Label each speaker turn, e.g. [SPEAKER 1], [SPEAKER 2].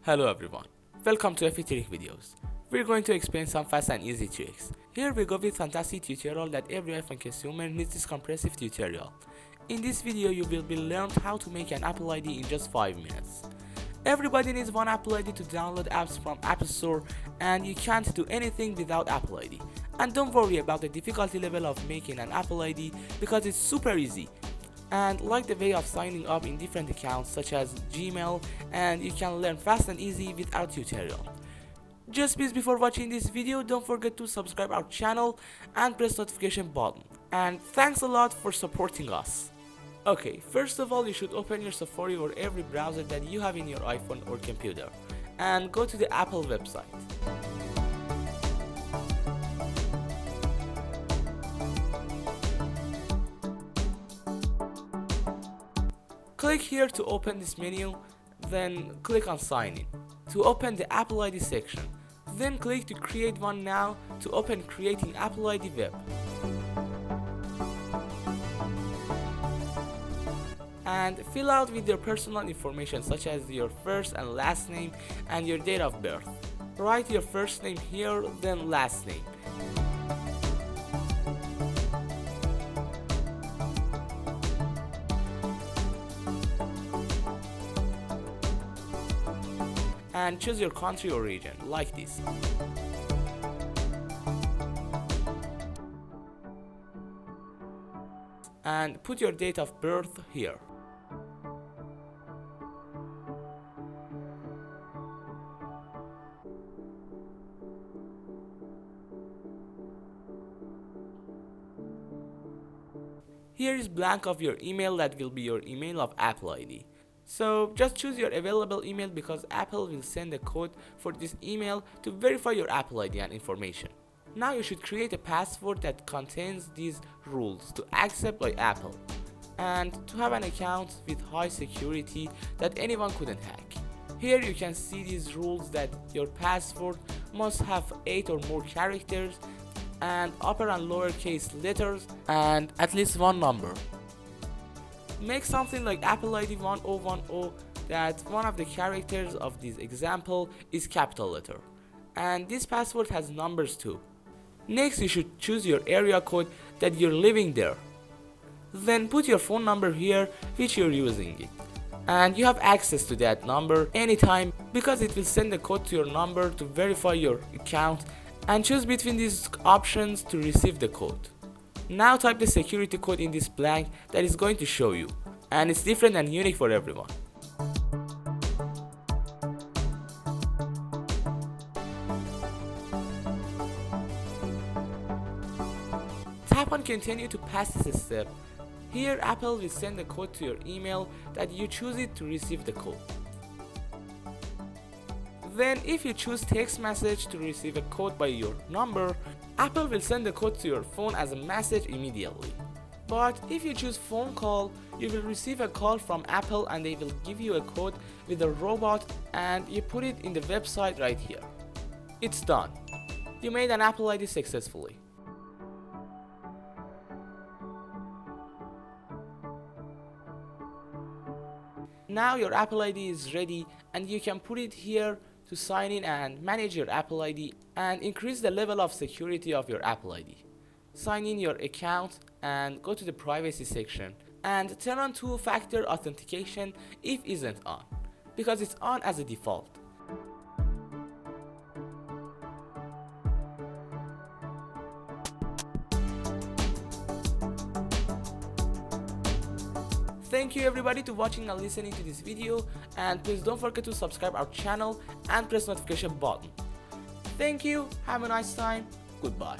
[SPEAKER 1] Hello everyone, welcome to FE Trick Videos. We're going to explain some fast and easy tricks. Here we go with fantastic tutorial that every iPhone consumer needs this comprehensive tutorial. In this video you will be learned how to make an Apple ID in just 5 minutes. Everybody needs one Apple ID to download apps from App Store, and you can't do anything without Apple ID. And don't worry about the difficulty level of making an Apple ID because it's super easy. And like the way of signing up in different accounts such as Gmail, and you can learn fast and easy with our tutorial. Just please, before watching this video, don't forget to subscribe our channel and press notification button. And thanks a lot for supporting us. Okay, first of all, you should open your Safari or every browser that you have in your iPhone or computer and go to the Apple website. Click here to open this menu, then click on sign in to open the Apple ID section. Then click to create one now to open creating Apple ID web. And fill out with your personal information such as your first and last name and your date of birth. Write your first name here, then last name. And choose your country or region, like this. And put your date of birth here. Here is blank of your email that will be your email of Apple ID. So just choose your available email because Apple will send a code for this email to verify your Apple ID and information. Now you should create a password that contains these rules to accept by Apple and to have an account with high security that anyone couldn't hack. Here you can see these rules that your password must have 8 or more characters and upper and lower case letters and at least one number. Make something like Apple ID 1010 that one of the characters of this example is capital letter, and this password has numbers too. Next you should choose your area code that you're living there. Then put your phone number here which you're using it, and you have access to that number anytime because it will send a code to your number to verify your account, and choose between these options to receive the code. Now type the security code in this blank that is going to show you, and it's different and unique for everyone. Tap on continue to pass this step. Here Apple will send the code to your email that you choose it to receive the code. Then if you choose text message to receive a code by your number, Apple will send the code to your phone as a message immediately. But if you choose phone call, you will receive a call from Apple and they will give you a code with a robot and you put it in the website right here. It's done. You made an Apple ID successfully. Now your Apple ID is ready and you can put it here to sign in and manage your Apple ID and increase the level of security of your Apple ID. Sign in your account and go to the privacy section and turn on two-factor authentication if isn't on, because it's on as a default. Thank you everybody to watching and listening to this video, and please don't forget to subscribe our channel and press notification button. Thank you, have a nice time, goodbye.